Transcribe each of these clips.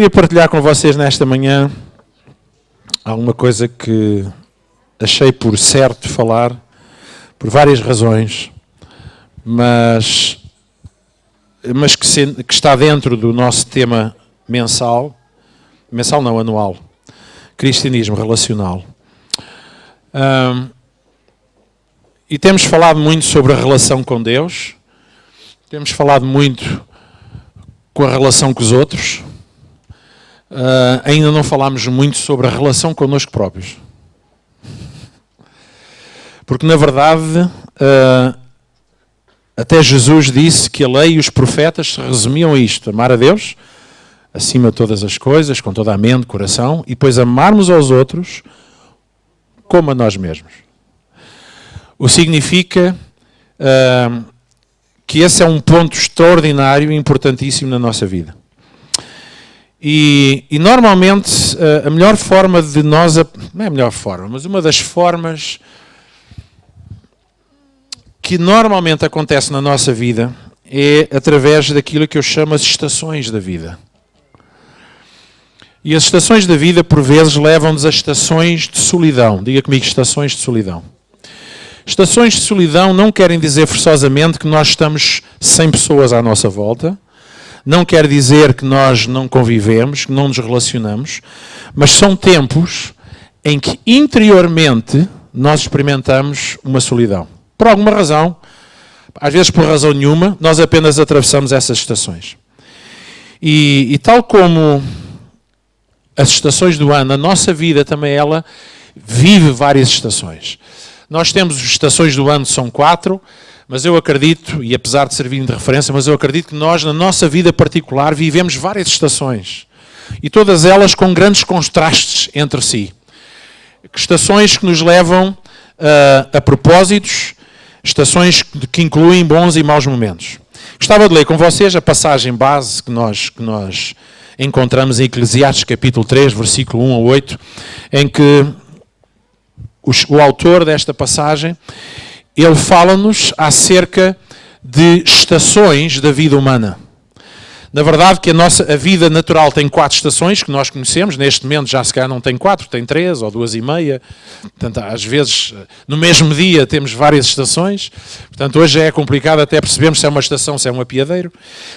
Queria partilhar com vocês nesta manhã alguma coisa que achei por certo falar, por várias razões, mas que está dentro do nosso tema mensal não, anual, cristianismo relacional. E temos falado muito sobre a relação com Deus, temos falado muito com a relação com os outros, ainda não falámos muito sobre a relação connosco próprios. Porque, na verdade, até Jesus disse que a lei e os profetas se resumiam a isto: amar a Deus acima de todas as coisas, com toda a mente, coração, e depois amarmos aos outros como a nós mesmos. O que significa que esse é um ponto extraordinário e importantíssimo na nossa vida. E normalmente a melhor forma de nós, não é a melhor forma, mas uma das formas que normalmente acontece na nossa vida é através daquilo que eu chamo as estações da vida. E as estações da vida, por vezes, levam-nos a estações de solidão. Diga comigo, estações de solidão. Estações de solidão não querem dizer forçosamente que nós estamos sem pessoas à nossa volta. Não quer dizer que nós não convivemos, que não nos relacionamos, mas são tempos em que interiormente nós experimentamos uma solidão. Por alguma razão, às vezes por razão nenhuma, nós apenas atravessamos essas estações. E tal como as estações do ano, a nossa vida também ela vive várias estações. Nós temos as estações do ano, são 4, mas eu acredito, e apesar de servir de referência, mas eu acredito que nós, na nossa vida particular, vivemos várias estações. E todas elas com grandes contrastes entre si. Estações que nos levam a propósitos, estações que incluem bons e maus momentos. Gostava de ler com vocês a passagem base que nós encontramos em Eclesiastes capítulo 3, versículo 1 a 8, em que o autor desta passagem, ele fala-nos acerca de estações da vida humana. Na verdade que a vida natural tem 4 estações que nós conhecemos, neste momento já se calhar não tem 4, tem 3 ou 2,5, portanto às vezes no mesmo dia temos várias estações, portanto hoje é complicado até percebermos se é uma estação, se é um apiadeiro,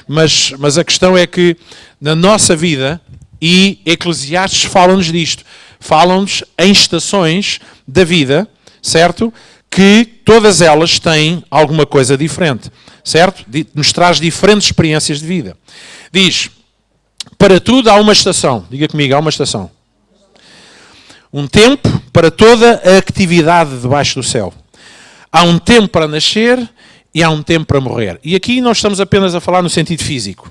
mas a questão é que na nossa vida, e Eclesiastes fala-nos disto, falam-nos em estações da vida, certo? Que todas elas têm alguma coisa diferente, certo? Nos traz diferentes experiências de vida. Diz, para tudo há uma estação. Diga comigo, há uma estação. Um tempo para toda a atividade debaixo do céu. Há um tempo para nascer e há um tempo para morrer. E aqui não estamos apenas a falar no sentido físico.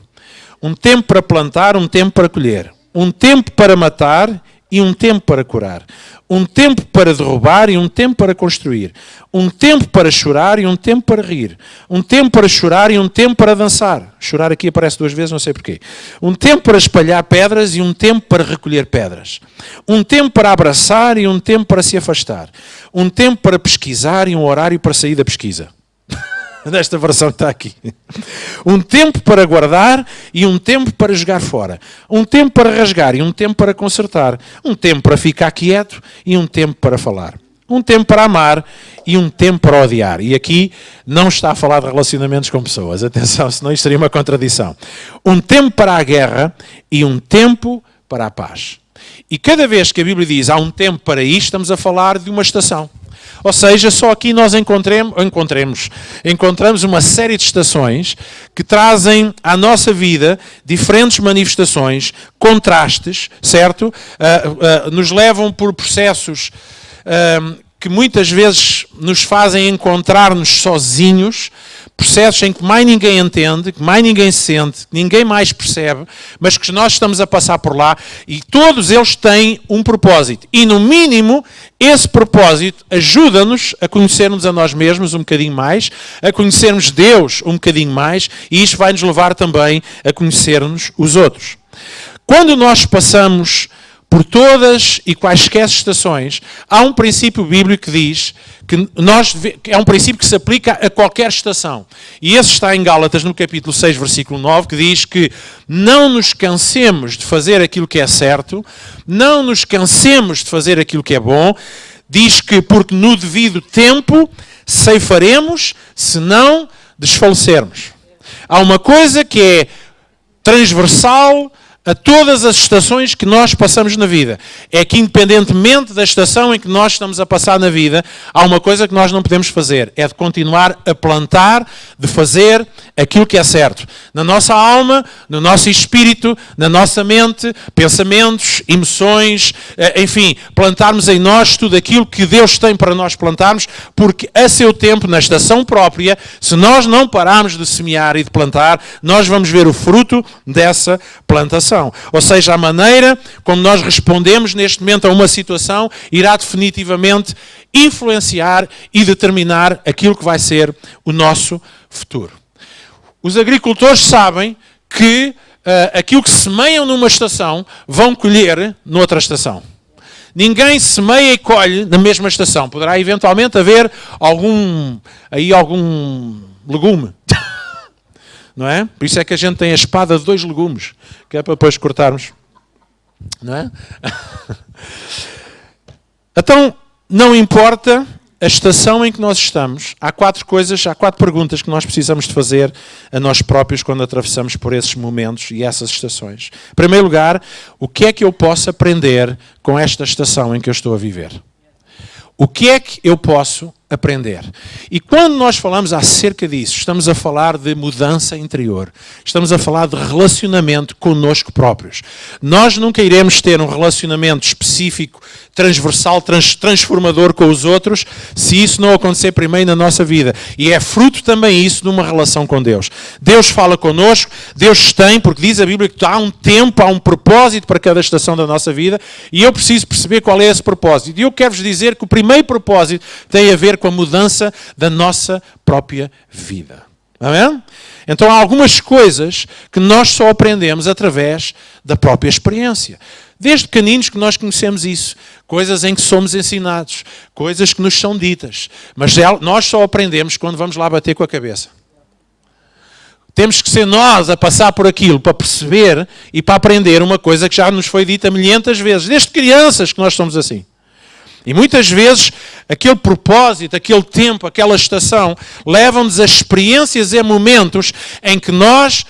Um tempo para plantar, um tempo para colher. Um tempo para matar e um tempo para curar. Um tempo para derrubar e um tempo para construir. Um tempo para chorar e um tempo para rir. Um tempo para chorar e um tempo para dançar. Chorar aqui aparece 2 vezes, não sei porquê. Um tempo para espalhar pedras e um tempo para recolher pedras. Um tempo para abraçar e um tempo para se afastar. Um tempo para pesquisar e um horário para sair da pesquisa. Nesta versão que está aqui. Um tempo para guardar e um tempo para jogar fora. Um tempo para rasgar e um tempo para consertar. Um tempo para ficar quieto e um tempo para falar. Um tempo para amar e um tempo para odiar. E aqui não está a falar de relacionamentos com pessoas. Atenção, senão isto seria uma contradição. Um tempo para a guerra e um tempo para a paz. E cada vez que a Bíblia diz há um tempo para isto, estamos a falar de uma estação. Ou seja, só aqui nós encontramos uma série de estações que trazem à nossa vida diferentes manifestações, contrastes, certo? Nos levam por processos que muitas vezes nos fazem encontrar-nos sozinhos, processos em que mais ninguém entende, que mais ninguém sente, que ninguém mais percebe, mas que nós estamos a passar por lá, e todos eles têm um propósito. E no mínimo, esse propósito ajuda-nos a conhecermos a nós mesmos um bocadinho mais, a conhecermos Deus um bocadinho mais, e isto vai nos levar também a conhecermos os outros. Quando nós passamos por todas e quaisquer estações, há um princípio bíblico que diz que é um princípio que se aplica a qualquer estação. E esse está em Gálatas, no capítulo 6, versículo 9, que diz que não nos cansemos de fazer aquilo que é certo, não nos cansemos de fazer aquilo que é bom. Diz que porque no devido tempo ceifaremos, se não desfalecermos. Há uma coisa que é transversal a todas as estações que nós passamos na vida. É que independentemente da estação em que nós estamos a passar na vida, há uma coisa que nós não podemos fazer. É de continuar a plantar, de fazer aquilo que é certo. Na nossa alma, no nosso espírito, na nossa mente, pensamentos, emoções, enfim, plantarmos em nós tudo aquilo que Deus tem para nós plantarmos, porque a seu tempo, na estação própria, se nós não pararmos de semear e de plantar, nós vamos ver o fruto dessa plantação. Ou seja, a maneira como nós respondemos neste momento a uma situação irá definitivamente influenciar e determinar aquilo que vai ser o nosso futuro. Os agricultores sabem que aquilo que semeiam numa estação vão colher noutra estação. Ninguém semeia e colhe na mesma estação. Poderá eventualmente haver algum legume. Não é? Por isso é que a gente tem a espada de 2 legumes, que é para depois cortarmos. Não é? Então, não importa a estação em que nós estamos, há 4 perguntas que nós precisamos de fazer a nós próprios quando atravessamos por esses momentos e essas estações. Em primeiro lugar, o que é que eu posso aprender com esta estação em que eu estou a viver? O que é que eu posso aprender? E quando nós falamos acerca disso, estamos a falar de mudança interior. Estamos a falar de relacionamento connosco próprios. Nós nunca iremos ter um relacionamento específico, transversal, transformador com os outros, se isso não acontecer primeiro na nossa vida. E é fruto também isso de uma relação com Deus. Deus fala connosco, Deus tem, porque diz a Bíblia que há um tempo, há um propósito para cada estação da nossa vida, e eu preciso perceber qual é esse propósito. E eu quero-vos dizer que o primeiro propósito tem a ver com a mudança da nossa própria vida. Amém? Então há algumas coisas que nós só aprendemos através da própria experiência. Desde pequeninos que nós conhecemos isso. Coisas em que somos ensinados. Coisas que nos são ditas. Mas nós só aprendemos quando vamos lá bater com a cabeça. Temos que ser nós a passar por aquilo para perceber e para aprender uma coisa que já nos foi dita milhentas vezes. Desde crianças que nós somos assim. E muitas vezes aquele propósito, aquele tempo, aquela estação levam-nos a experiências e a momentos em que nós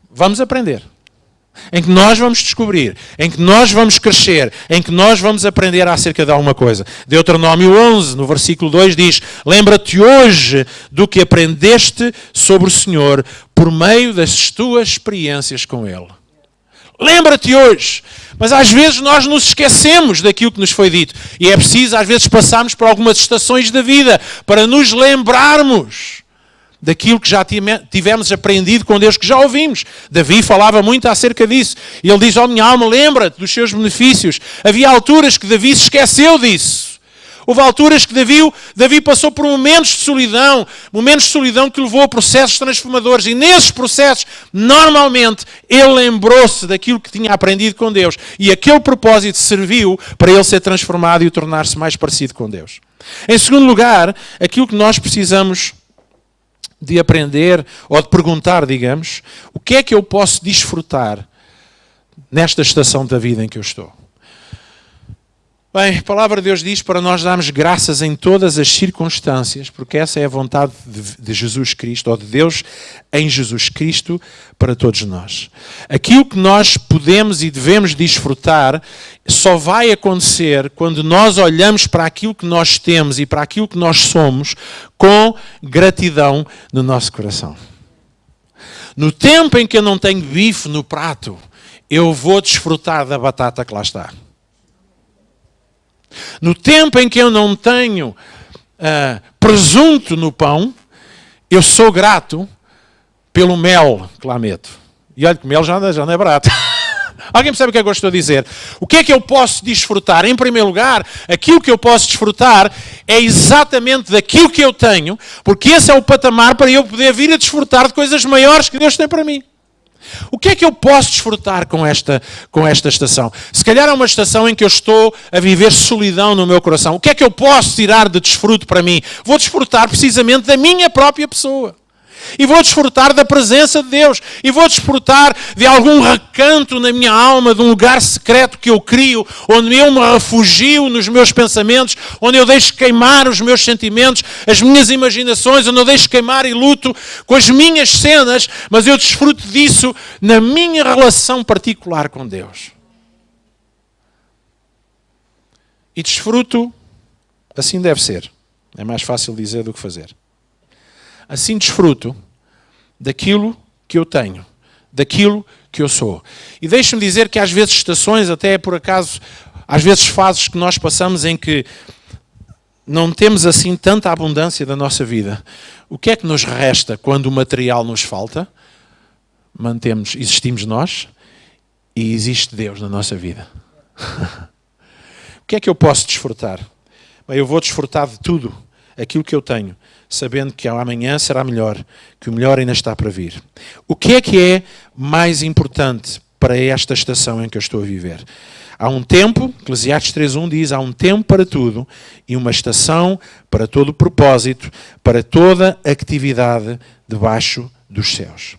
vamos aprender, em que nós vamos descobrir, em que nós vamos crescer, em que nós vamos aprender acerca de alguma coisa. Deuteronômio 11, no versículo 2 diz: lembra-te hoje do que aprendeste sobre o Senhor por meio das tuas experiências com Ele. Lembra-te hoje. Mas às vezes nós nos esquecemos daquilo que nos foi dito. E é preciso às vezes passarmos por algumas estações da vida para nos lembrarmos daquilo que já tivemos aprendido com Deus, que já ouvimos. Davi falava muito acerca disso. E ele diz: ó minha alma, lembra-te dos seus benefícios. Havia alturas que Davi se esqueceu disso. Houve alturas que Davi passou por momentos de solidão que levou a processos transformadores. E nesses processos, normalmente, ele lembrou-se daquilo que tinha aprendido com Deus. E aquele propósito serviu para ele ser transformado e tornar-se mais parecido com Deus. Em segundo lugar, aquilo que nós precisamos de aprender, ou de perguntar, digamos, o que é que eu posso desfrutar nesta estação da vida em que eu estou? Bem, a palavra de Deus diz para nós darmos graças em todas as circunstâncias, porque essa é a vontade de Jesus Cristo, ou de Deus em Jesus Cristo, para todos nós. Aquilo que nós podemos e devemos desfrutar só vai acontecer quando nós olhamos para aquilo que nós temos e para aquilo que nós somos com gratidão no nosso coração. No tempo em que eu não tenho bife no prato, eu vou desfrutar da batata que lá está. No tempo em que eu não tenho presunto no pão, eu sou grato pelo mel que lá meto. E olha que mel já não é barato. Alguém percebe o que é que eu estou a dizer? O que é que eu posso desfrutar? Em primeiro lugar, aquilo que eu posso desfrutar é exatamente daquilo que eu tenho, porque esse é o patamar para eu poder vir a desfrutar de coisas maiores que Deus tem para mim. O que é que eu posso desfrutar com esta estação? Se calhar é uma estação em que eu estou a viver solidão no meu coração. O que é que eu posso tirar de desfruto para mim? Vou desfrutar precisamente da minha própria pessoa. E vou desfrutar da presença de Deus. E vou desfrutar de algum recanto na minha alma, de um lugar secreto que eu crio, onde eu me refugio nos meus pensamentos, onde eu deixo queimar os meus sentimentos, as minhas imaginações, onde eu deixo queimar e luto com as minhas cenas, mas eu desfruto disso na minha relação particular com Deus. E desfruto, assim deve ser. É mais fácil dizer do que fazer. Assim desfruto daquilo que eu tenho, daquilo que eu sou. E deixe-me dizer que às vezes estações, até por acaso, às vezes fases que nós passamos em que não temos assim tanta abundância da nossa vida. O que é que nos resta quando o material nos falta? Existimos nós e existe Deus na nossa vida. O que é que eu posso desfrutar? Bem, eu vou desfrutar de tudo aquilo que eu tenho, sabendo que amanhã será melhor, que o melhor ainda está para vir. O que é mais importante para esta estação em que eu estou a viver? Há um tempo, Eclesiastes 3.1 diz, há um tempo para tudo e uma estação para todo o propósito, para toda atividade debaixo dos céus.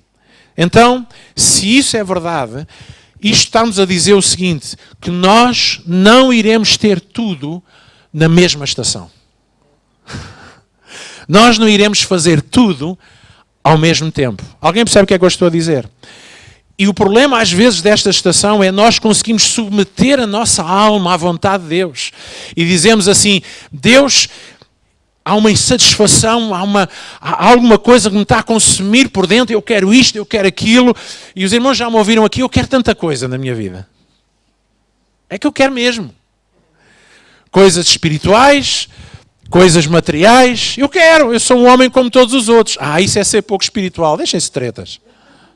Então, se isso é verdade, isto está-nos a dizer o seguinte, que nós não iremos ter tudo na mesma estação. Nós não iremos fazer tudo ao mesmo tempo. Alguém percebe o que é que eu estou a dizer? E o problema às vezes desta estação é nós conseguimos submeter a nossa alma à vontade de Deus. E dizemos assim, Deus, há uma insatisfação, há alguma coisa que me está a consumir por dentro, eu quero isto, eu quero aquilo. E os irmãos já me ouviram aqui, eu quero tanta coisa na minha vida. É que eu quero mesmo. Coisas espirituais, coisas materiais, eu sou um homem como todos os outros. Isso é ser pouco espiritual, deixem-se tretas.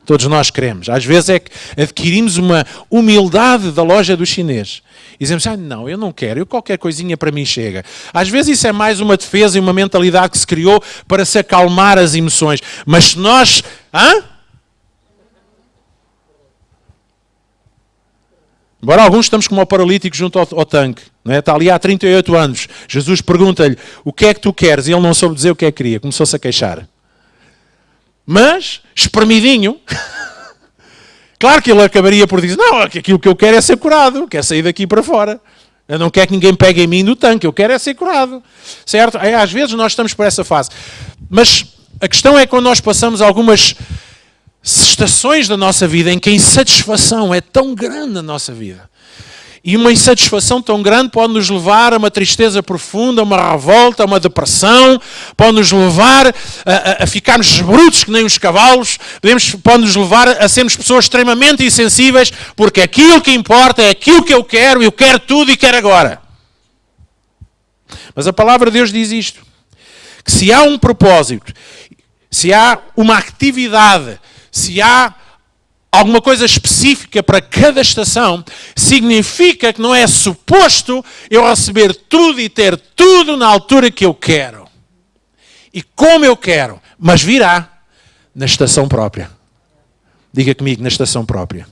Todos nós queremos. Às vezes é que adquirimos uma humildade da loja do chinês. E dizemos, não, eu não quero, qualquer coisinha para mim chega. Às vezes isso é mais uma defesa e uma mentalidade que se criou para se acalmar as emoções. Mas se nós... Embora alguns estamos como o paralítico junto ao tanque, não é? Está ali há 38 anos. Jesus pergunta-lhe, o que é que tu queres? E ele não soube dizer o que é que queria. Começou-se a queixar. Mas, espremidinho, claro que ele acabaria por dizer, não, aquilo que eu quero é ser curado, quero sair daqui para fora. Eu não quero que ninguém pegue em mim do tanque, eu quero é ser curado. Certo? Às vezes nós estamos por essa fase. Mas a questão é quando nós passamos algumas estações da nossa vida em que a insatisfação é tão grande na nossa vida. E uma insatisfação tão grande pode nos levar a uma tristeza profunda, a uma revolta, a uma depressão, pode nos levar a ficarmos brutos que nem os cavalos, pode nos levar a sermos pessoas extremamente insensíveis, porque aquilo que importa é aquilo que eu quero tudo e quero agora. Mas a palavra de Deus diz isto, que se há um propósito, se há uma atividade, se há alguma coisa específica para cada estação, significa que não é suposto eu receber tudo e ter tudo na altura que eu quero. E como eu quero, mas virá na estação própria. Diga comigo, na estação própria.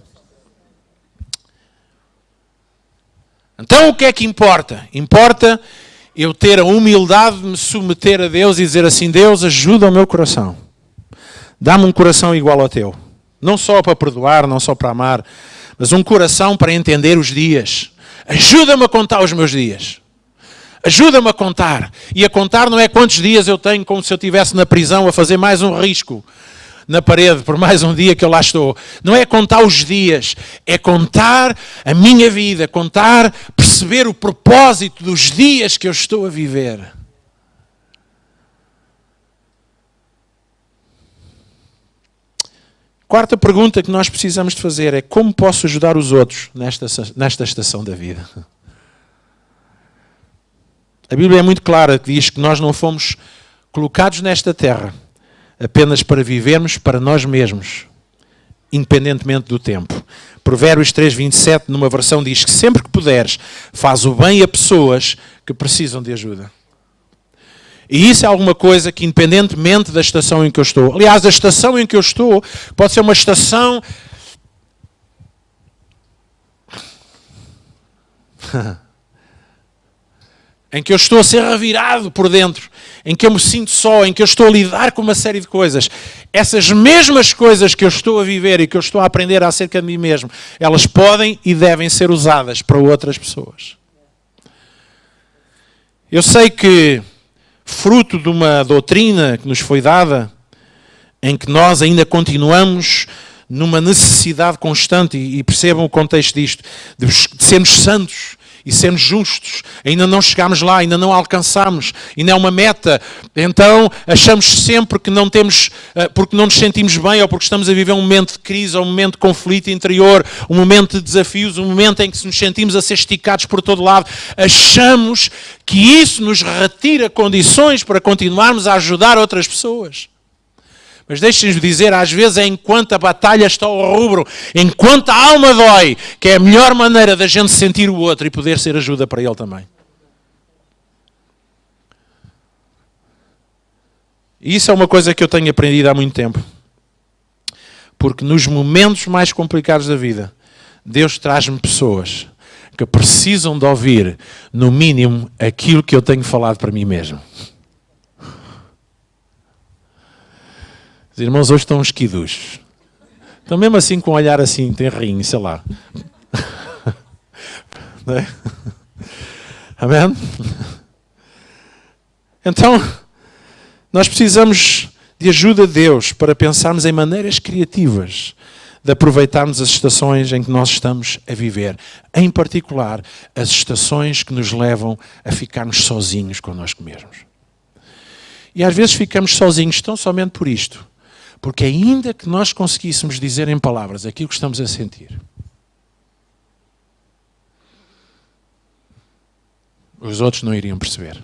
Então o que é que importa? Importa eu ter a humildade de me submeter a Deus e dizer assim, Deus, ajuda o meu coração. Dá-me um coração igual ao teu. Não só para perdoar, não só para amar, mas um coração para entender os dias. Ajuda-me a contar os meus dias. Ajuda-me a contar. E a contar não é quantos dias eu tenho, como se eu estivesse na prisão a fazer mais um risco na parede por mais um dia que eu lá estou. Não é contar os dias, é contar a minha vida, perceber o propósito dos dias que eu estou a viver. Quarta pergunta que nós precisamos de fazer é como posso ajudar os outros nesta estação da vida? A Bíblia é muito clara que diz que nós não fomos colocados nesta terra apenas para vivermos para nós mesmos, independentemente do tempo. Provérbios 3:27, numa versão, diz que sempre que puderes, faz o bem a pessoas que precisam de ajuda. E isso é alguma coisa que, independentemente da estação em que eu estou, aliás, a estação em que eu estou pode ser uma estação em que eu estou a ser revirado por dentro, em que eu me sinto só, em que eu estou a lidar com uma série de coisas. Essas mesmas coisas que eu estou a viver e que eu estou a aprender acerca de mim mesmo, elas podem e devem ser usadas para outras pessoas. Eu sei que, fruto de uma doutrina que nos foi dada, em que nós ainda continuamos numa necessidade constante, e percebam o contexto disto, de sermos santos e sermos justos, ainda não chegámos lá, ainda não alcançamos, ainda é uma meta, então achamos sempre que não temos, porque não nos sentimos bem, ou porque estamos a viver um momento de crise, ou um momento de conflito interior, um momento de desafios, um momento em que nos sentimos a ser esticados por todo lado, achamos que isso nos retira condições para continuarmos a ajudar outras pessoas. Mas deixem-nos dizer, às vezes é enquanto a batalha está ao rubro, enquanto a alma dói, que é a melhor maneira da gente sentir o outro e poder ser ajuda para ele também. E isso é uma coisa que eu tenho aprendido há muito tempo. Porque nos momentos mais complicados da vida, Deus traz-me pessoas que precisam de ouvir, no mínimo, aquilo que eu tenho falado para mim mesmo. Os irmãos hoje estão esquidos. Estão mesmo assim com um olhar assim, tem rinho, sei lá. Não é? Amém? Então, nós precisamos de ajuda de Deus para pensarmos em maneiras criativas de aproveitarmos as estações em que nós estamos a viver. Em particular, as estações que nos levam a ficarmos sozinhos connosco mesmos. E às vezes ficamos sozinhos tão somente por isto. Porque ainda que nós conseguíssemos dizer em palavras aquilo que estamos a sentir, os outros não iriam perceber.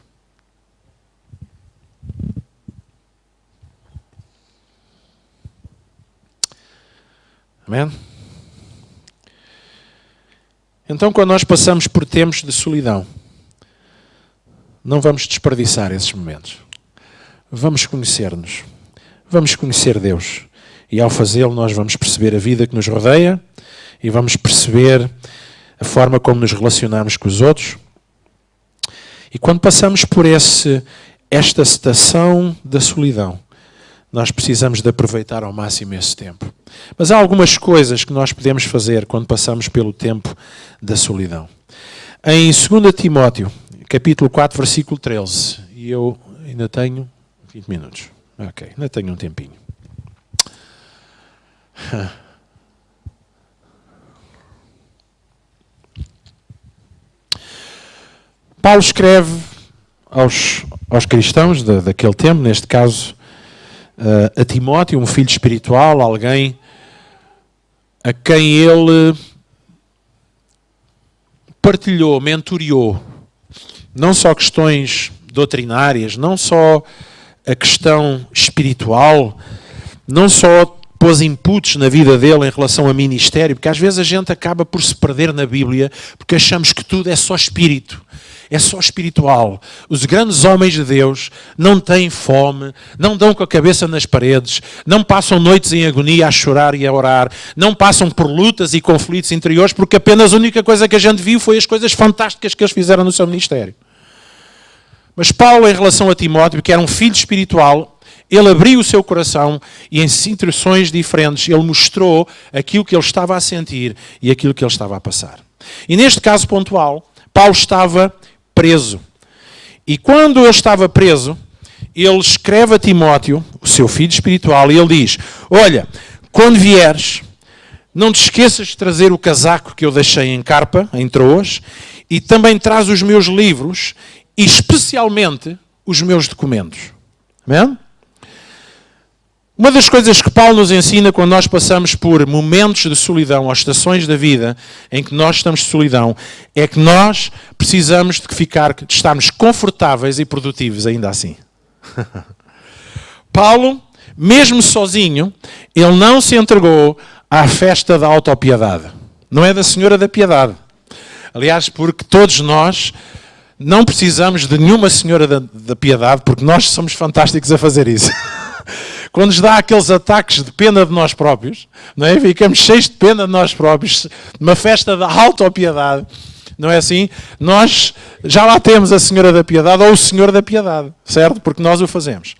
Amém? Então, quando nós passamos por tempos de solidão, não vamos desperdiçar esses momentos. Vamos conhecer-nos. Vamos conhecer Deus. E ao fazê-lo, nós vamos perceber a vida que nos rodeia e vamos perceber a forma como nos relacionamos com os outros. E quando passamos por esta estação da solidão, nós precisamos de aproveitar ao máximo esse tempo. Mas há algumas coisas que nós podemos fazer quando passamos pelo tempo da solidão. Em 2 Timóteo, capítulo 4, versículo 13, e eu ainda tenho 20 minutos. Ok, ainda tenho um tempinho. Paulo escreve aos cristãos daquele tempo, neste caso a Timóteo, um filho espiritual, alguém a quem ele partilhou, mentoreou, não só questões doutrinárias, não só a questão espiritual, não só pôs inputs na vida dele em relação a ministério, porque às vezes a gente acaba por se perder na Bíblia, porque achamos que tudo é só espírito, é só espiritual. Os grandes homens de Deus não têm fome, não dão com a cabeça nas paredes, não passam noites em agonia a chorar e a orar, não passam por lutas e conflitos interiores, porque apenas a única coisa que a gente viu foi as coisas fantásticas que eles fizeram no seu ministério. Mas Paulo, em relação a Timóteo, que era um filho espiritual, ele abriu o seu coração e em situações diferentes ele mostrou aquilo que ele estava a sentir e aquilo que ele estava a passar. E neste caso pontual, Paulo estava preso. E quando ele estava preso, ele escreve a Timóteo, o seu filho espiritual, e ele diz: olha, quando vieres, não te esqueças de trazer o casaco que eu deixei em Carpa, em Troas, e também traz os meus livros, e especialmente os meus documentos. Amém? Uma das coisas que Paulo nos ensina quando nós passamos por momentos de solidão, ou estações da vida em que nós estamos de solidão, é que nós precisamos de estarmos confortáveis e produtivos ainda assim. Paulo, mesmo sozinho, ele não se entregou à festa da autopiedade. Não é da Senhora da Piedade. Aliás, porque todos nós não precisamos de nenhuma senhora da piedade, porque nós somos fantásticos a fazer isso. Quando nos dá aqueles ataques de pena de nós próprios, não é? Ficamos cheios de pena de nós próprios, uma festa da autopiedade, não é assim? Nós já lá temos a senhora da piedade ou o senhor da piedade, certo? Porque nós o fazemos.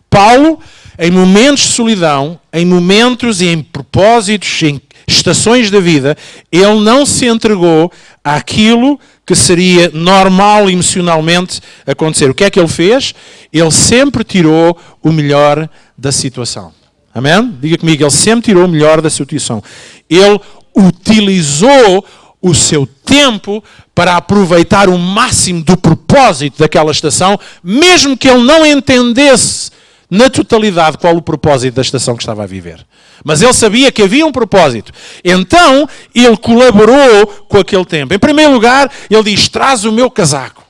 Paulo, em momentos de solidão, em momentos e em propósitos, em estações da vida, ele não se entregou àquilo que seria normal emocionalmente acontecer. O que é que ele fez? Ele sempre tirou o melhor da situação. Amém? Diga comigo, ele sempre tirou o melhor da situação. Ele utilizou o seu tempo para aproveitar o máximo do propósito daquela estação, mesmo que ele não entendesse na totalidade qual o propósito da estação que estava a viver. Mas ele sabia que havia um propósito. Então, ele colaborou com aquele tempo. Em primeiro lugar, ele diz, traz o meu casaco.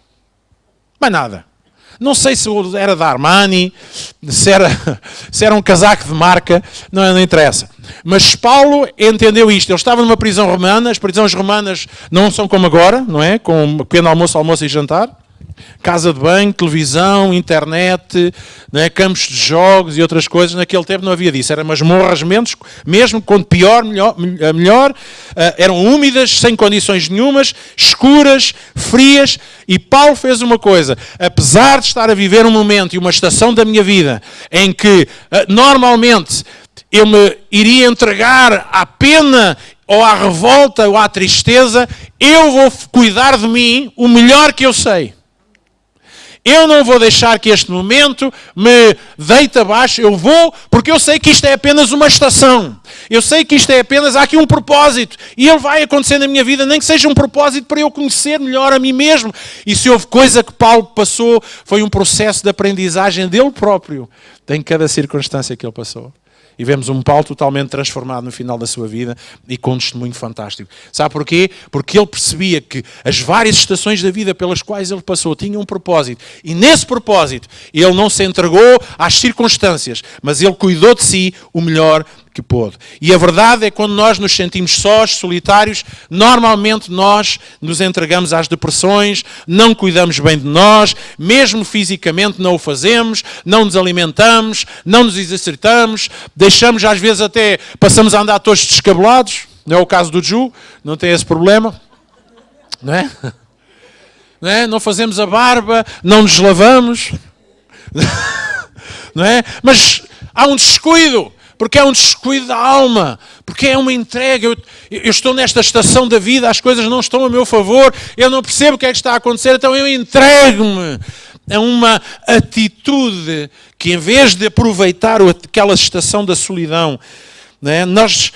Mais nada. Não sei se era da Armani, se era um casaco de marca, não interessa. Mas Paulo entendeu isto. Ele estava numa prisão romana. As prisões romanas não são como agora, não é? Com pequeno almoço, almoço e jantar. Casa de banho, televisão, internet, né, campos de jogos e outras coisas. Naquele tempo não havia disso. Eram masmorras mesmo, quando pior, melhor. Eram úmidas, sem condições nenhumas, escuras, frias. E Paulo fez uma coisa. Apesar de estar a viver um momento e uma estação da minha vida em que normalmente eu me iria entregar à pena ou à revolta ou à tristeza, eu vou cuidar de mim o melhor que eu sei. Eu não vou deixar que este momento me deite abaixo. Eu vou, porque eu sei que isto é apenas uma estação. Eu sei que isto é apenas, há aqui um propósito. E ele vai acontecer na minha vida, nem que seja um propósito para eu conhecer melhor a mim mesmo. E se houve coisa que Paulo passou, foi um processo de aprendizagem dele próprio, em cada circunstância que ele passou. E vemos um Paulo totalmente transformado no final da sua vida e com um testemunho fantástico. Sabe porquê? Porque ele percebia que as várias estações da vida pelas quais ele passou tinham um propósito. E nesse propósito, ele não se entregou às circunstâncias, mas ele cuidou de si o melhor que pôde. E a verdade é que quando nós nos sentimos sós, solitários, normalmente nós nos entregamos às depressões, não cuidamos bem de nós, mesmo fisicamente não o fazemos, não nos alimentamos, não nos exercitamos, deixamos às vezes até, passamos a andar todos descabelados, não é o caso do Ju, não tem esse problema, não é? Não é? Não fazemos a barba, não nos lavamos, não é? Mas há um descuido. Porque é um descuido da alma, porque é uma entrega. Eu estou nesta estação da vida, as coisas não estão a meu favor, eu não percebo o que é que está a acontecer, então eu entrego-me a uma atitude que, em vez de aproveitar aquela estação da solidão, né, nós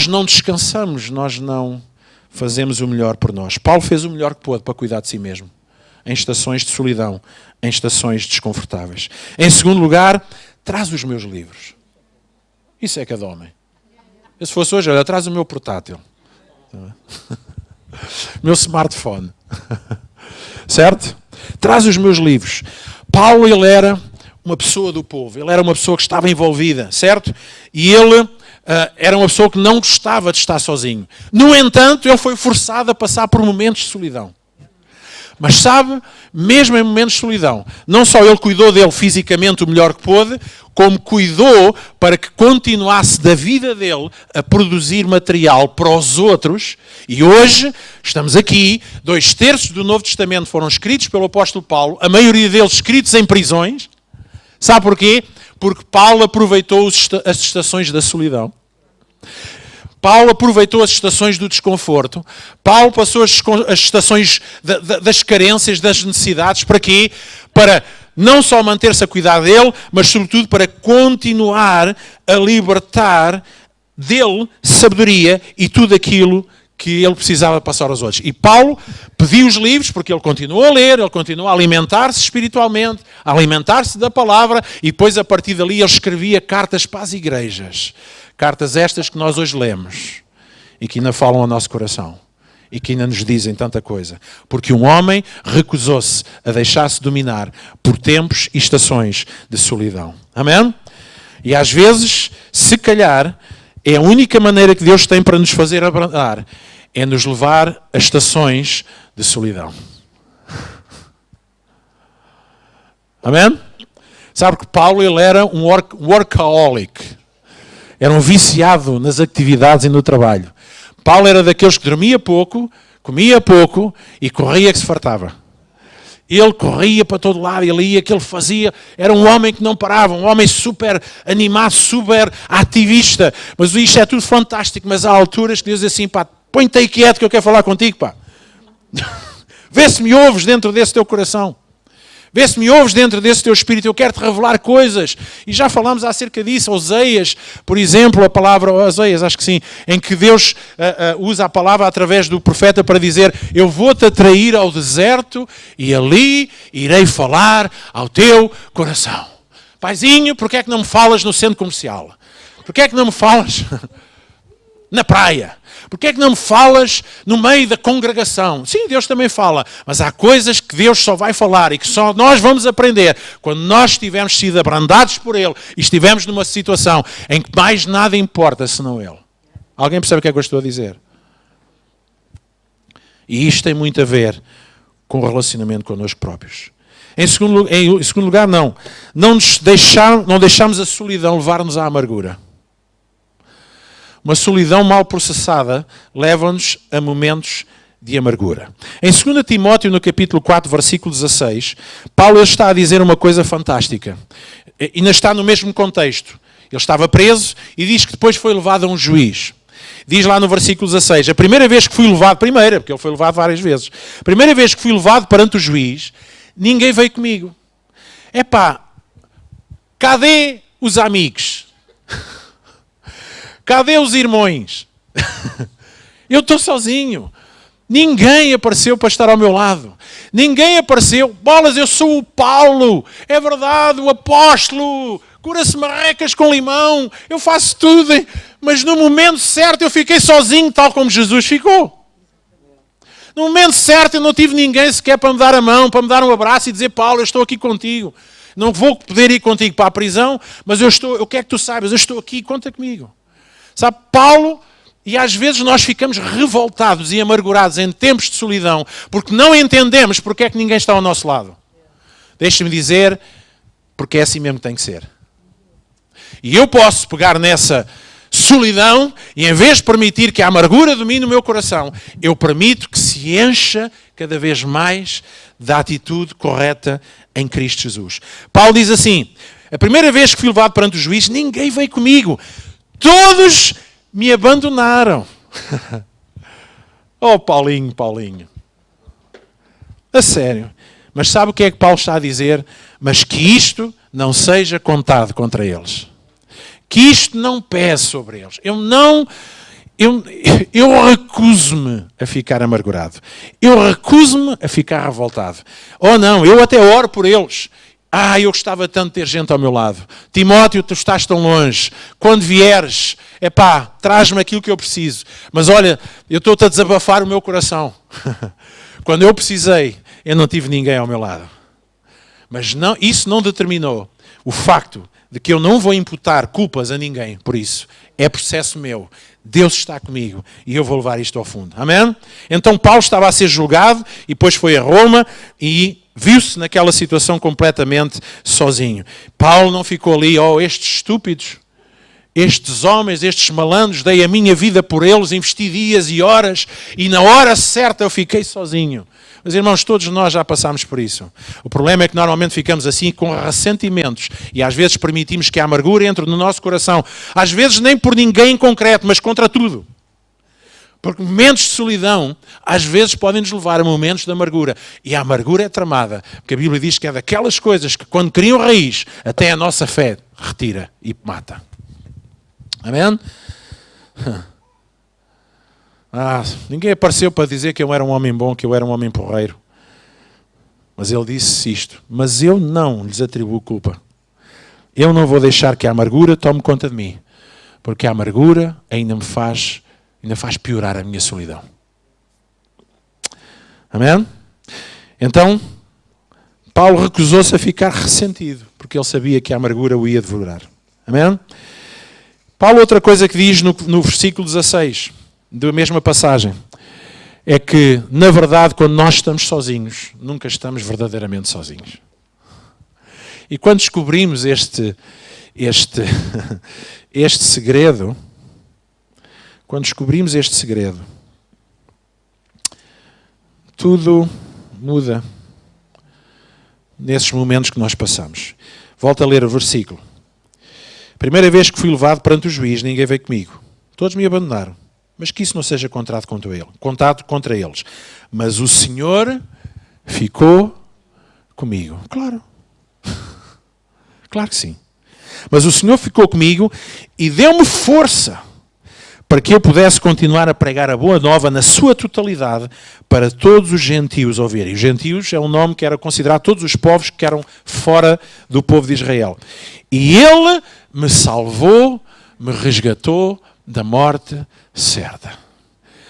não descansamos, nós não fazemos o melhor por nós. Paulo fez o melhor que pôde para cuidar de si mesmo, em estações de solidão, em estações desconfortáveis. Em segundo lugar, traz os meus livros. Isso é cada homem. Eu, se fosse hoje, olha, traz o meu portátil. Meu smartphone. Certo? Traz os meus livros. Paulo, ele era uma pessoa do povo. Ele era uma pessoa que estava envolvida, certo? E ele era uma pessoa que não gostava de estar sozinho. No entanto, ele foi forçado a passar por momentos de solidão. Mas sabe, mesmo em momentos de solidão, não só ele cuidou dele fisicamente o melhor que pôde, como cuidou para que continuasse da vida dele a produzir material para os outros. E hoje estamos aqui, 2/3 do Novo Testamento foram escritos pelo apóstolo Paulo, a maioria deles escritos em prisões. Sabe porquê? Porque Paulo aproveitou as estações da solidão. Paulo aproveitou as estações do desconforto. Paulo passou as estações das carências, das necessidades. Para quê? Para não só manter-se a cuidar dele, mas sobretudo para continuar a libertar dele sabedoria e tudo aquilo que ele precisava passar aos outros. E Paulo pediu os livros porque ele continuou a ler, ele continuou a alimentar-se espiritualmente, a alimentar-se da palavra, e depois a partir dali ele escrevia cartas para as igrejas. Cartas estas que nós hoje lemos e que ainda falam ao nosso coração e que ainda nos dizem tanta coisa. Porque um homem recusou-se a deixar-se dominar por tempos e estações de solidão. Amém? E às vezes, se calhar, é a única maneira que Deus tem para nos fazer abrandar, é nos levar a estações de solidão. Amém? Sabe que Paulo, ele era um workaholic. Era um viciado nas atividades e no trabalho. Paulo era daqueles que dormia pouco, comia pouco e corria que se fartava. Ele corria para todo lado, ele ia, que ele fazia. Era um homem que não parava, um homem super animado, super ativista. Mas isto é tudo fantástico, mas há alturas que Deus diz assim, pá, põe-te aí quieto que eu quero falar contigo, pá. Vê se me ouves dentro desse teu coração. Vê se me ouves dentro desse teu espírito, eu quero-te revelar coisas. E já falamos acerca disso, Oseias, por exemplo, a palavra Oseias, acho que sim, em que Deus usa a palavra através do profeta para dizer, eu vou-te atrair ao deserto e ali irei falar ao teu coração. Paizinho, porquê é que não me falas no centro comercial? Porquê é que não me falas na praia? Porquê é que não me falas no meio da congregação? Sim, Deus também fala, mas há coisas que Deus só vai falar e que só nós vamos aprender quando nós tivermos sido abrandados por Ele e estivermos numa situação em que mais nada importa senão Ele. Alguém percebe o que é que eu estou a dizer? E isto tem muito a ver com o relacionamento connosco próprios. Em segundo lugar, não deixamos a solidão levar-nos à amargura. Uma solidão mal processada leva-nos a momentos de amargura. Em 2 Timóteo, no capítulo 4, versículo 16, Paulo está a dizer uma coisa fantástica. E ainda está no mesmo contexto. Ele estava preso e diz que depois foi levado a um juiz. Diz lá no versículo 16, a primeira vez que fui levado, porque ele foi levado várias vezes, a primeira vez que fui levado perante o juiz, ninguém veio comigo. Epá, cadê os amigos? Cadê os irmãos? Eu estou sozinho. Ninguém apareceu para estar ao meu lado. Ninguém apareceu. Bolas, eu sou o Paulo. É verdade, o apóstolo. Cura-se marrecas com limão. Eu faço tudo. Mas no momento certo eu fiquei sozinho, tal como Jesus ficou. No momento certo eu não tive ninguém sequer para me dar a mão, para me dar um abraço e dizer, Paulo, eu estou aqui contigo. Não vou poder ir contigo para a prisão, mas eu quero que tu saibas, eu estou aqui, conta comigo. Sabe, Paulo, e às vezes nós ficamos revoltados e amargurados em tempos de solidão, porque não entendemos porque é que ninguém está ao nosso lado. Deixe-me dizer, porque é assim mesmo que tem que ser. E eu posso pegar nessa solidão e em vez de permitir que a amargura domine o meu coração, eu permito que se encha cada vez mais da atitude correta em Cristo Jesus. Paulo diz assim, a primeira vez que fui levado perante o juiz, ninguém veio comigo. Todos me abandonaram. Oh, Paulinho. A sério. Mas sabe o que é que Paulo está a dizer? Mas que isto não seja contado contra eles. Que isto não pese sobre eles. Eu recuso-me a ficar amargurado. Eu recuso-me a ficar revoltado. Oh não, eu até oro por eles. Eu gostava tanto de ter gente ao meu lado. Timóteo, tu estás tão longe. Quando vieres, traz-me aquilo que eu preciso. Mas olha, eu estou-te a desabafar o meu coração. Quando eu precisei, eu não tive ninguém ao meu lado. Mas não, isso não determinou o facto de que eu não vou imputar culpas a ninguém por isso. É processo meu. Deus está comigo e eu vou levar isto ao fundo. Amém? Então Paulo estava a ser julgado e depois foi a Roma e viu-se naquela situação completamente sozinho. Paulo não ficou ali, estes estúpidos, estes homens, estes malandros, dei a minha vida por eles, investi dias e horas e na hora certa eu fiquei sozinho. Mas irmãos, todos nós já passámos por isso. O problema é que normalmente ficamos assim com ressentimentos e às vezes permitimos que a amargura entre no nosso coração. Às vezes nem por ninguém em concreto, mas contra tudo. Porque momentos de solidão, às vezes, podem nos levar a momentos de amargura. E a amargura é tramada. Porque a Bíblia diz que é daquelas coisas que, quando criam raiz, até a nossa fé retira e mata. Amém? Ninguém apareceu para dizer que eu era um homem bom, que eu era um homem porreiro. Mas ele disse isto. Mas eu não lhes atribuo culpa. Eu não vou deixar que a amargura tome conta de mim. Porque a amargura ainda faz piorar a minha solidão. Amém? Então, Paulo recusou-se a ficar ressentido, porque ele sabia que a amargura o ia devorar. Amém? Paulo, outra coisa que diz no versículo 16, da mesma passagem, é que, na verdade, quando nós estamos sozinhos, nunca estamos verdadeiramente sozinhos. E quando descobrimos este segredo, tudo muda nesses momentos que nós passamos. Volto a ler o versículo. Primeira vez que fui levado perante o juiz, ninguém veio comigo. Todos me abandonaram. Mas que isso não seja contado contra eles. Mas o Senhor ficou comigo. Claro. Claro que sim. Mas o Senhor ficou comigo e deu-me força para que eu pudesse continuar a pregar a boa nova na sua totalidade para todos os gentios ouvirem. Os gentios é um nome que era considerado todos os povos que eram fora do povo de Israel. E Ele me salvou, me resgatou da morte certa.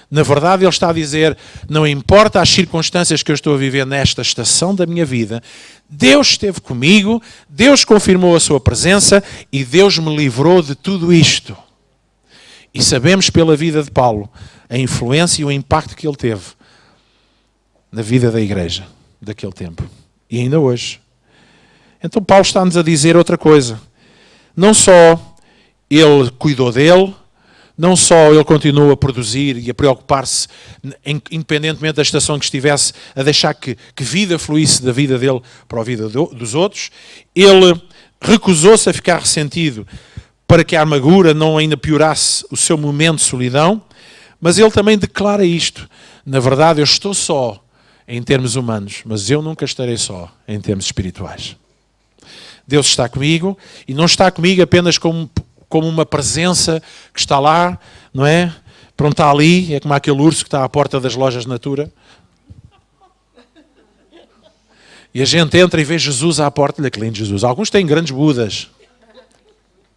Na verdade, Ele está a dizer, não importa as circunstâncias que eu estou a viver nesta estação da minha vida, Deus esteve comigo, Deus confirmou a sua presença e Deus me livrou de tudo isto. E sabemos pela vida de Paulo a influência e o impacto que ele teve na vida da igreja daquele tempo. E ainda hoje. Então Paulo está-nos a dizer outra coisa. Não só ele cuidou dele, não só ele continuou a produzir e a preocupar-se, independentemente da estação que estivesse, a deixar que vida fluísse da vida dele para a vida dos outros. Ele recusou-se a ficar ressentido para que a amargura não ainda piorasse o seu momento de solidão, mas ele também declara isto. Na verdade, eu estou só em termos humanos, mas eu nunca estarei só em termos espirituais. Deus está comigo e não está comigo apenas como uma presença que está lá, não é? Pronto, está ali, é como aquele urso que está à porta das lojas Natura. E a gente entra e vê Jesus à porta. Olha que lindo Jesus. Alguns têm grandes Budas.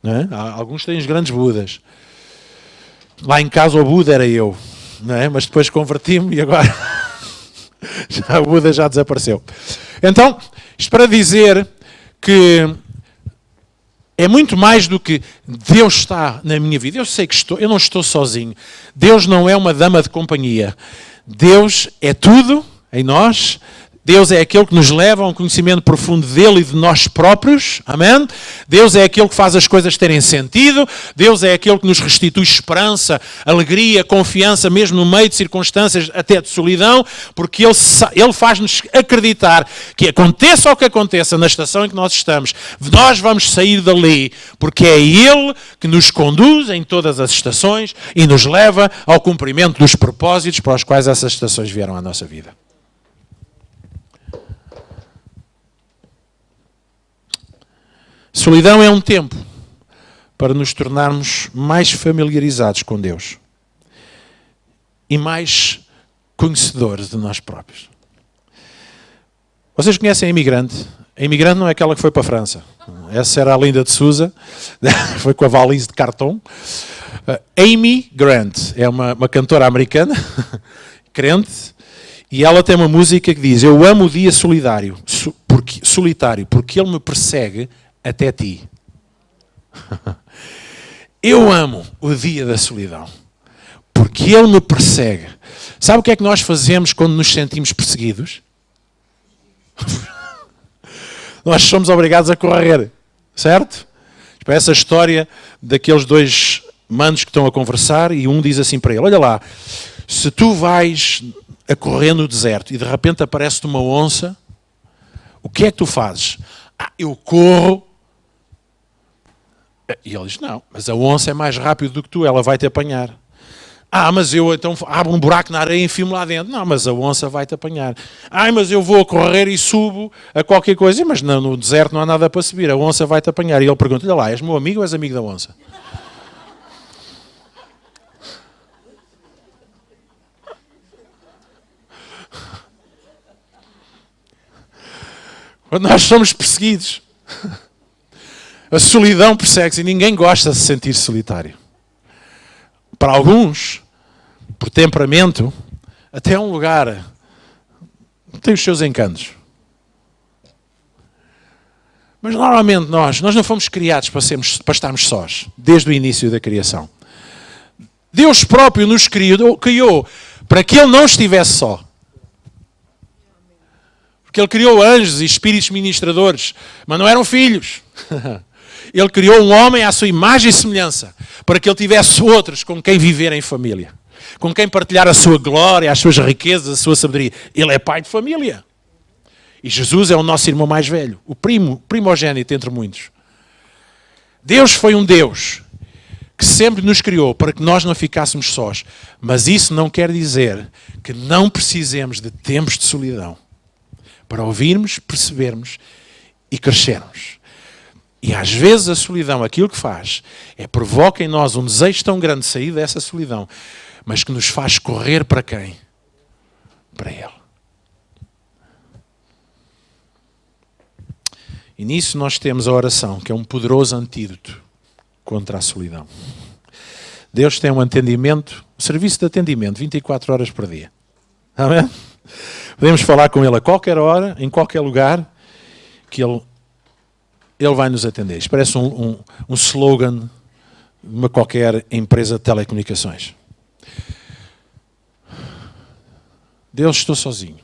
Não é? Alguns têm os grandes Budas. Lá em casa o Buda era eu. Não é? Mas depois converti-me e agora o Buda já desapareceu. Então, isto para dizer que é muito mais do que Deus está na minha vida. Eu sei que eu não estou sozinho. Deus não é uma dama de companhia. Deus é tudo em nós. Deus é aquele que nos leva a um conhecimento profundo dele e de nós próprios. Amém? Deus é aquele que faz as coisas terem sentido. Deus é aquele que nos restitui esperança, alegria, confiança, mesmo no meio de circunstâncias até de solidão, porque Ele faz-nos acreditar que aconteça o que aconteça na estação em que nós estamos, nós vamos sair dali, porque é Ele que nos conduz em todas as estações e nos leva ao cumprimento dos propósitos para os quais essas estações vieram à nossa vida. Solidão é um tempo para nos tornarmos mais familiarizados com Deus e mais conhecedores de nós próprios. Vocês conhecem a Imigrante? A Imigrante não é aquela que foi para a França. Essa era a Linda de Souza, foi com a valise de cartão. Amy Grant é uma cantora americana, crente, e ela tem uma música que diz: eu amo o dia solitário, porque ele me persegue até ti. Eu amo o dia da solidão, porque ele me persegue. Sabe o que é que nós fazemos quando nos sentimos perseguidos? Nós somos obrigados a correr, certo? Essa história daqueles dois manos que estão a conversar e um diz assim para ele: olha lá, se tu vais a correr no deserto e de repente aparece-te uma onça, o que é que tu fazes? Eu corro. E ele diz: não, mas a onça é mais rápido do que tu, ela vai te apanhar. Mas eu então abro um buraco na areia e enfio-me lá dentro. Não, mas a onça vai te apanhar. Mas eu vou correr e subo a qualquer coisa. Mas não, no deserto não há nada para subir, a onça vai te apanhar. E ele pergunta: olha lá, és meu amigo ou és amigo da onça? Quando nós somos perseguidos, a solidão persegue-se e ninguém gosta de se sentir solitário. Para alguns, por temperamento, até um lugar tem os seus encantos. Mas normalmente nós não fomos criados para estarmos sós, desde o início da criação. Deus próprio nos criou para que Ele não estivesse só. Porque Ele criou anjos e espíritos ministradores, mas não eram filhos. Ele criou um homem à sua imagem e semelhança, para que ele tivesse outros com quem viver em família, com quem partilhar a sua glória, as suas riquezas, a sua sabedoria. Ele é pai de família. E Jesus é o nosso irmão mais velho, o primogênito entre muitos. Deus foi um Deus que sempre nos criou para que nós não ficássemos sós. Mas isso não quer dizer que não precisemos de tempos de solidão para ouvirmos, percebermos e crescermos. E às vezes a solidão, aquilo que faz, é provoca em nós um desejo tão grande de sair dessa solidão, mas que nos faz correr para quem? Para Ele. E nisso nós temos a oração, que é um poderoso antídoto contra a solidão. Deus tem um atendimento, um serviço de atendimento, 24 horas por dia. Amém? Podemos falar com Ele a qualquer hora, em qualquer lugar, que Ele vai nos atender. Isto parece um slogan de uma qualquer empresa de telecomunicações. Deus, estou sozinho.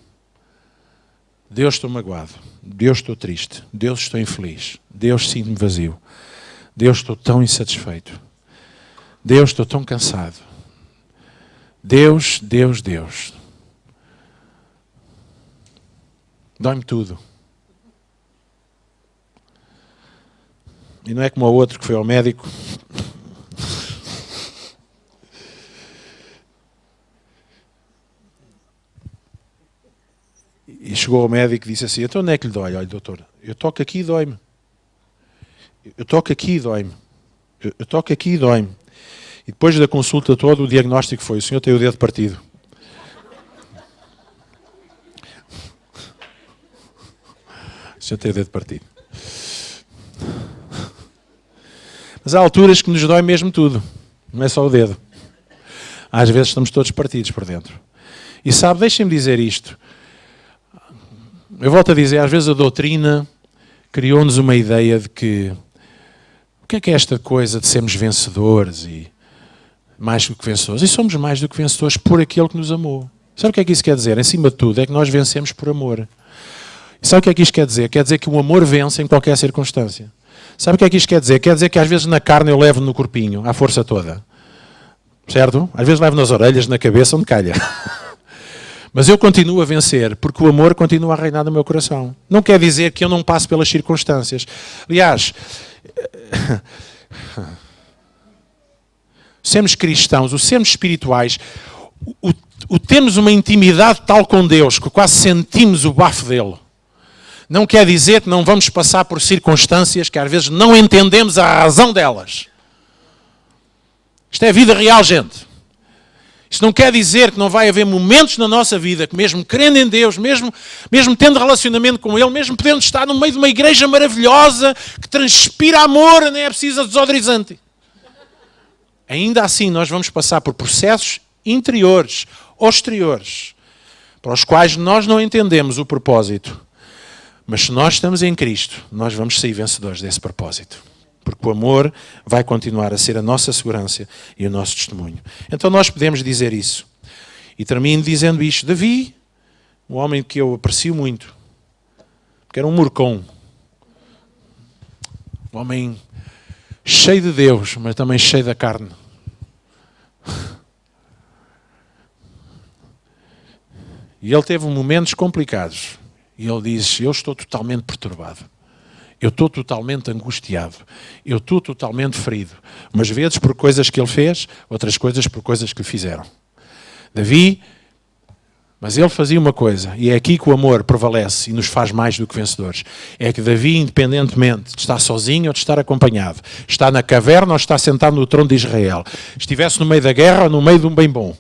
Deus, estou magoado. Deus, estou triste. Deus, estou infeliz. Deus, sinto-me vazio. Deus, estou tão insatisfeito. Deus, estou tão cansado. Deus, Deus, Deus. Dói-me tudo. E não é como o outro que foi ao médico. E chegou ao médico e disse assim, então onde é que lhe dói? Olha, doutor, eu toco aqui e dói-me. Eu toco aqui e dói-me. Eu toco aqui e dói-me. E depois da consulta toda, o diagnóstico foi, o senhor tem o dedo partido. O senhor tem o dedo partido. Mas há alturas que nos dói mesmo tudo. Não é só o dedo. Às vezes estamos todos partidos por dentro. E sabe, deixem-me dizer isto. Eu volto a dizer, às vezes a doutrina criou-nos uma ideia de que o que é esta coisa de sermos vencedores e mais do que vencedores? E somos mais do que vencedores por aquele que nos amou. Sabe o que é que isso quer dizer? Em cima de tudo, é que nós vencemos por amor. E sabe o que é que isto quer dizer? Quer dizer que o amor vence em qualquer circunstância. Sabe o que é que isto quer dizer? Quer dizer que às vezes na carne eu levo no corpinho, à força toda. Certo? Às vezes levo nas orelhas, na cabeça, onde calha. Mas eu continuo a vencer, porque o amor continua a reinar no meu coração. Não quer dizer que eu não passe pelas circunstâncias. Aliás, sermos cristãos, o sermos espirituais, o termos uma intimidade tal com Deus, que quase sentimos o bafo dele, não quer dizer que não vamos passar por circunstâncias que às vezes não entendemos a razão delas. Isto é vida real, gente. Isto não quer dizer que não vai haver momentos na nossa vida que mesmo crendo em Deus, mesmo tendo relacionamento com Ele, mesmo podendo estar no meio de uma igreja maravilhosa, que transpira amor, nem é preciso desodorizante. Ainda assim nós vamos passar por processos interiores ou exteriores, para os quais nós não entendemos o propósito. Mas se nós estamos em Cristo, nós vamos sair vencedores desse propósito. Porque o amor vai continuar a ser a nossa segurança e o nosso testemunho. Então nós podemos dizer isso. E termino dizendo isto. Davi, um homem que eu aprecio muito, porque era um murcão. Um homem cheio de Deus, mas também cheio da carne. E ele teve momentos complicados. E ele diz, eu estou totalmente perturbado. Eu estou totalmente angustiado. Eu estou totalmente ferido. Umas vezes por coisas que ele fez, outras coisas por coisas que lhe fizeram. Davi, mas ele fazia uma coisa, e é aqui que o amor prevalece e nos faz mais do que vencedores. É que Davi, independentemente de estar sozinho ou de estar acompanhado, está na caverna ou está sentado no trono de Israel, estivesse no meio da guerra ou no meio de um bem bom,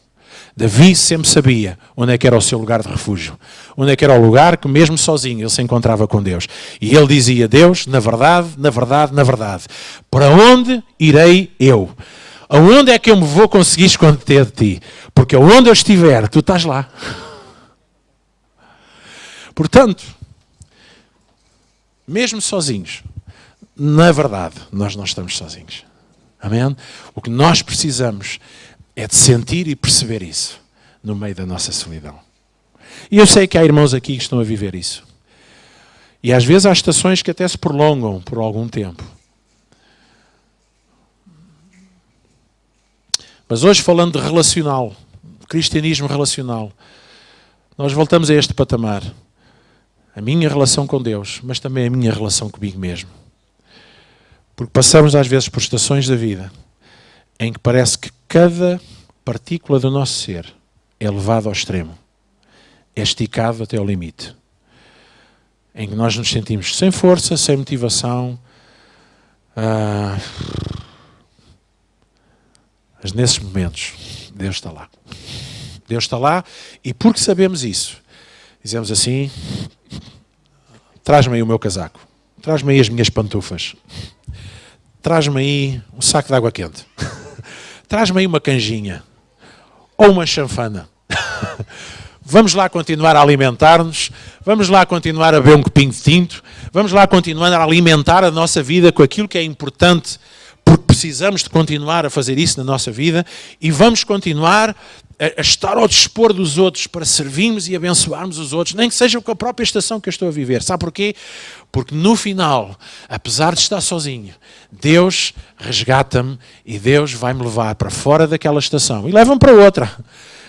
Davi sempre sabia onde é que era o seu lugar de refúgio. Onde é que era o lugar que mesmo sozinho ele se encontrava com Deus. E ele dizia, Deus, na verdade, na verdade, na verdade, para onde irei eu? Aonde é que eu me vou conseguir esconder de ti? Porque onde eu estiver, tu estás lá. Portanto, mesmo sozinhos, na verdade, nós não estamos sozinhos. Amém? O que nós precisamos é de sentir e perceber isso no meio da nossa solidão. E eu sei que há irmãos aqui que estão a viver isso. E às vezes há estações que até se prolongam por algum tempo. Mas hoje, falando de relacional, cristianismo relacional, nós voltamos a este patamar. A minha relação com Deus, mas também a minha relação comigo mesmo. Porque passamos às vezes por estações da vida em que parece que cada partícula do nosso ser é levado ao extremo, é esticado até ao limite, em que nós nos sentimos sem força, sem motivação. Mas nesses momentos, Deus está lá. Deus está lá, e porque sabemos isso, dizemos assim: traz-me aí o meu casaco, traz-me aí as minhas pantufas, traz-me aí um saco de água quente, traz-me aí uma canjinha, ou uma chanfana. Vamos lá continuar a alimentar-nos, vamos lá continuar a beber um copinho de tinto, vamos lá continuar a alimentar a nossa vida com aquilo que é importante, porque precisamos de continuar a fazer isso na nossa vida, e vamos continuar a estar ao dispor dos outros para servirmos e abençoarmos os outros, nem que seja com a própria estação que eu estou a viver. Sabe porquê? Porque no final, apesar de estar sozinho, Deus resgata-me e Deus vai-me levar para fora daquela estação e leva-me para outra.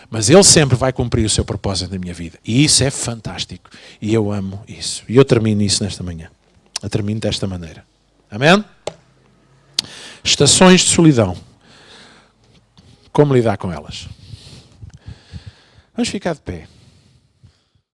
Mas Ele sempre vai cumprir o seu propósito na minha vida. E isso é fantástico. E eu amo isso. E eu termino isso nesta manhã. Eu termino desta maneira. Amém? Estações de solidão. Como lidar com elas? Vamos ficar de pé.